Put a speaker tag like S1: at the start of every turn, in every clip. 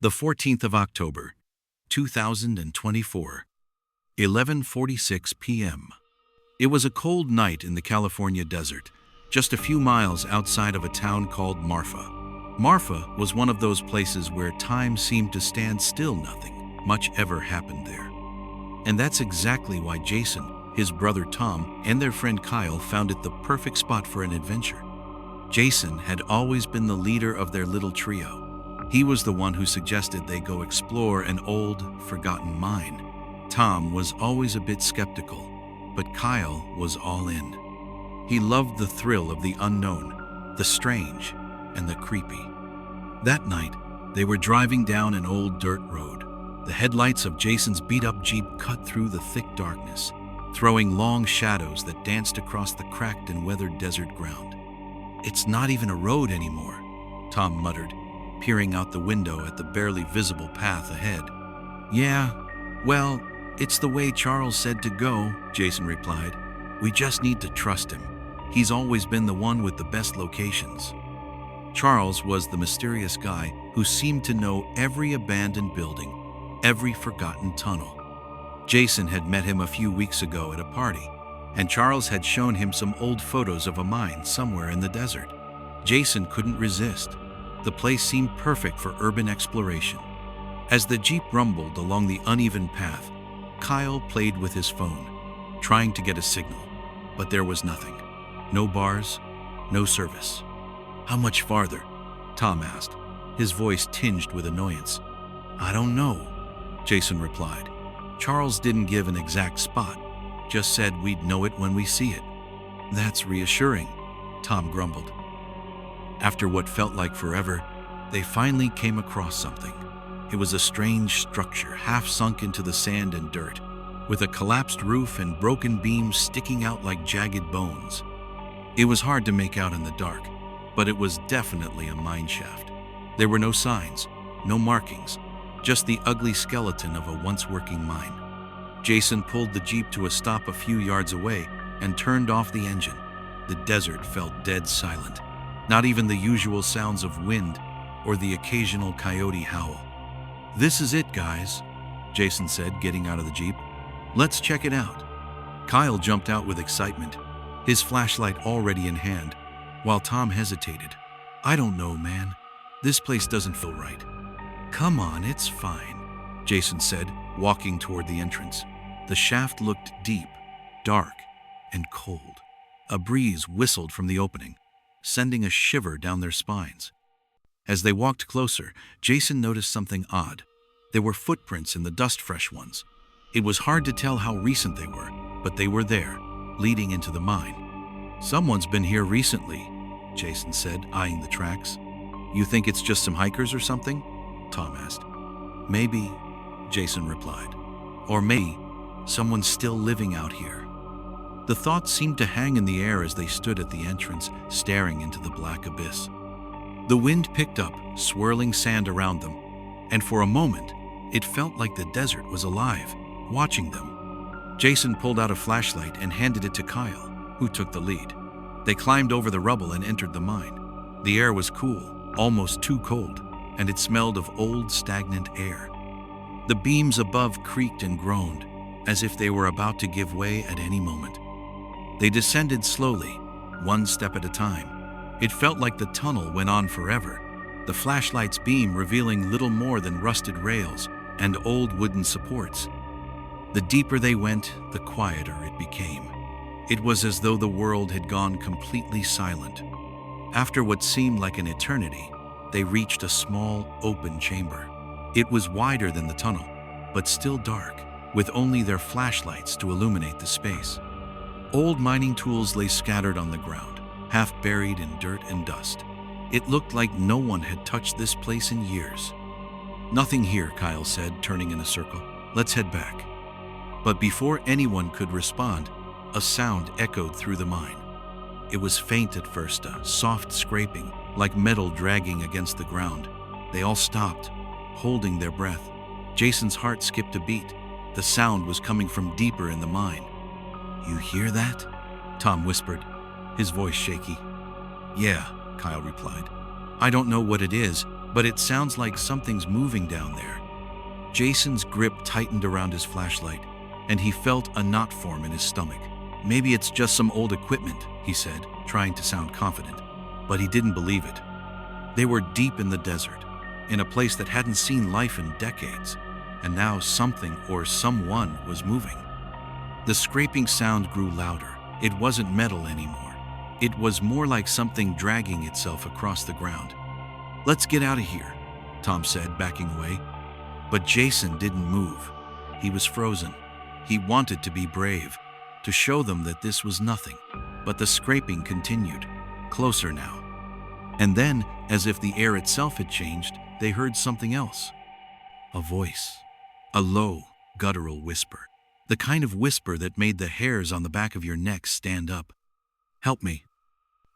S1: The 14th of October, 2024, 11:46 p.m. It was a cold night in the California desert, just a few miles outside of a town called Marfa. Marfa was one of those places where time seemed to stand still. Nothing much ever happened there. And that's exactly why Jason, his brother Tom, and their friend Kyle found it the perfect spot for an adventure. Jason had always been the leader of their little trio. He was the one who suggested they go explore an old, forgotten mine. Tom was always a bit skeptical, but Kyle was all in. He loved the thrill of the unknown, the strange, and the creepy. That night, they were driving down an old dirt road. The headlights of Jason's beat-up Jeep cut through the thick darkness, throwing long shadows that danced across the cracked and weathered desert ground. "It's not even a road anymore," Tom muttered, peering out the window at the barely visible path ahead. "Yeah, well, it's the way Charles said to go," Jason replied. "We just need to trust him. He's always been the one with the best locations." Charles was the mysterious guy who seemed to know every abandoned building, every forgotten tunnel. Jason had met him a few weeks ago at a party, and Charles had shown him some old photos of a mine somewhere in the desert. Jason couldn't resist. The place seemed perfect for urban exploration. As the Jeep rumbled along the uneven path, Kyle played with his phone, trying to get a signal, but there was nothing. No bars, no service. "How much farther?" Tom asked, his voice tinged with annoyance. "I don't know," Jason replied. Charles didn't give an exact spot, just said we'd know it when we see it. "That's reassuring," Tom grumbled. After what felt like forever, they finally came across something. It was a strange structure, half sunk into the sand and dirt, with a collapsed roof and broken beams sticking out like jagged bones. It was hard to make out in the dark, but it was definitely a mine shaft. There were no signs, no markings, just the ugly skeleton of a once working mine. Jason pulled the Jeep to a stop a few yards away and turned off the engine. The desert felt dead silent. Not even the usual sounds of wind or the occasional coyote howl. "This is it, guys," Jason said, getting out of the Jeep. "Let's check it out." Kyle jumped out with excitement, his flashlight already in hand, while Tom hesitated. "I don't know, man. This place doesn't feel right." "Come on, it's fine," Jason said, walking toward the entrance. The shaft looked deep, dark, and cold. A breeze whistled from the opening, sending a shiver down their spines. As they walked closer, Jason noticed something odd. There were footprints in the dust-fresh ones. It was hard to tell how recent they were, but they were there, leading into the mine. "Someone's been here recently," Jason said, eyeing the tracks. "You think it's just some hikers or something?" Tom asked. "Maybe," Jason replied. "Or maybe someone's still living out here." The thought seemed to hang in the air as they stood at the entrance, staring into the black abyss. The wind picked up, swirling sand around them, and for a moment, it felt like the desert was alive, watching them. Jason pulled out a flashlight and handed it to Kyle, who took the lead. They climbed over the rubble and entered the mine. The air was cool, almost too cold, and it smelled of old, stagnant air. The beams above creaked and groaned, as if they were about to give way at any moment. They descended slowly, one step at a time. It felt like the tunnel went on forever, the flashlight's beam revealing little more than rusted rails and old wooden supports. The deeper they went, the quieter it became. It was as though the world had gone completely silent. After what seemed like an eternity, they reached a small, open chamber. It was wider than the tunnel, but still dark, with only their flashlights to illuminate the space. Old mining tools lay scattered on the ground, half buried in dirt and dust. It looked like no one had touched this place in years. "Nothing here," Kyle said, turning in a circle. "Let's head back." But before anyone could respond, a sound echoed through the mine. It was faint at first, a soft scraping, like metal dragging against the ground. They all stopped, holding their breath. Jason's heart skipped a beat. The sound was coming from deeper in the mine. "You hear that?" Tom whispered, his voice shaky. "Yeah," Kyle replied. "I don't know what it is, but it sounds like something's moving down there. Jason's grip tightened around his flashlight, and he felt a knot form in his stomach. Maybe it's just some old equipment, he said, trying to sound confident, but he didn't believe it. They were deep in the desert, in a place that hadn't seen life in decades, and now something or someone was moving. The scraping sound grew louder. It wasn't metal anymore. It was more like something dragging itself across the ground. "Let's get out of here," Tom said, backing away. But Jason didn't move. He was frozen. He wanted to be brave, to show them that this was nothing. But the scraping continued, closer now. And then, as if the air itself had changed, they heard something else. A voice. A low, guttural whisper. The kind of whisper that made the hairs on the back of your neck stand up. "Help me."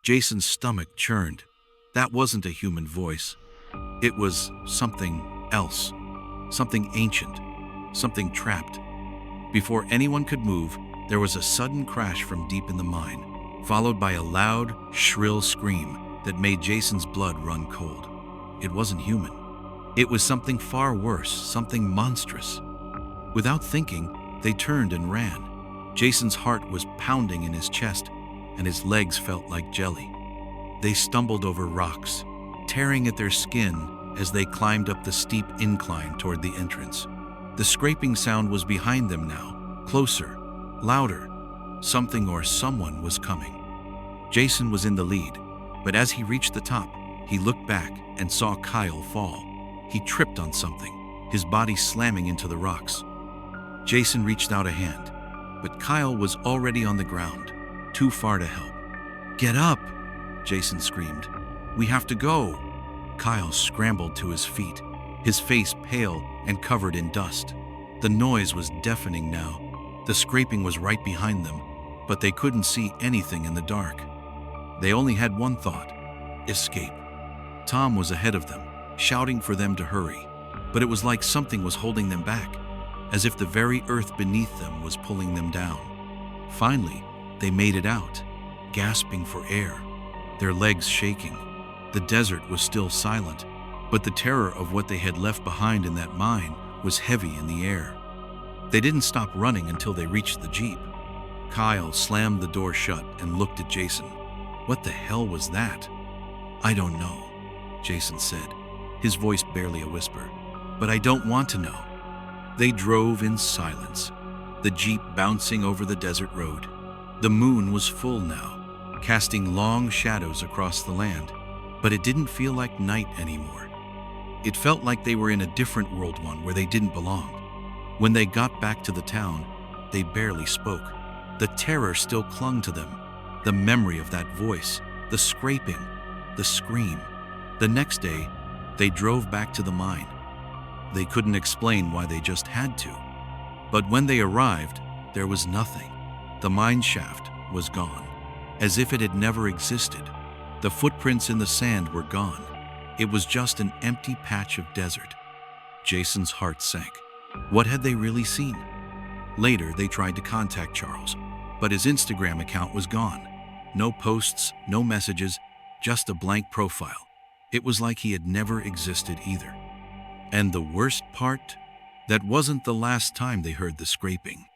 S1: Jason's stomach churned. That wasn't a human voice. It was something else. Something ancient. Something trapped. Before anyone could move, there was a sudden crash from deep in the mine, followed by a loud, shrill scream that made Jason's blood run cold. It wasn't human. It was something far worse, something monstrous. Without thinking, they turned and ran. Jason's heart was pounding in his chest, and his legs felt like jelly. They stumbled over rocks, tearing at their skin as they climbed up the steep incline toward the entrance. The scraping sound was behind them now, closer, louder. Something or someone was coming. Jason was in the lead, but as he reached the top, he looked back and saw Kyle fall. He tripped on something, his body slamming into the rocks. Jason reached out a hand, but Kyle was already on the ground, too far to help. "Get up!" Jason screamed. "We have to go!" Kyle scrambled to his feet, his face pale and covered in dust. The noise was deafening now. The scraping was right behind them, but they couldn't see anything in the dark. They only had one thought: escape. Tom was ahead of them, shouting for them to hurry, but it was like something was holding them back, as if the very earth beneath them was pulling them down. Finally, they made it out, gasping for air, their legs shaking. The desert was still silent, but the terror of what they had left behind in that mine was heavy in the air. They didn't stop running until they reached the Jeep. Kyle slammed the door shut and looked at Jason. "What the hell was that?" "I don't know," Jason said, his voice barely a whisper. "But I don't want to know." They drove in silence, the Jeep bouncing over the desert road. The moon was full now, casting long shadows across the land, but it didn't feel like night anymore. It felt like they were in a different world, one where they didn't belong. When they got back to the town, they barely spoke. The terror still clung to them, the memory of that voice, the scraping, the scream. The next day, they drove back to the mine. They couldn't explain why, they just had to. But when they arrived, there was nothing. The mine shaft was gone, as if it had never existed. The footprints in the sand were gone. It was just an empty patch of desert. Jason's heart sank. What had they really seen? Later, they tried to contact Charles, but his Instagram account was gone. No posts, no messages, just a blank profile. It was like he had never existed either. And the worst part? That wasn't the last time they heard the scraping.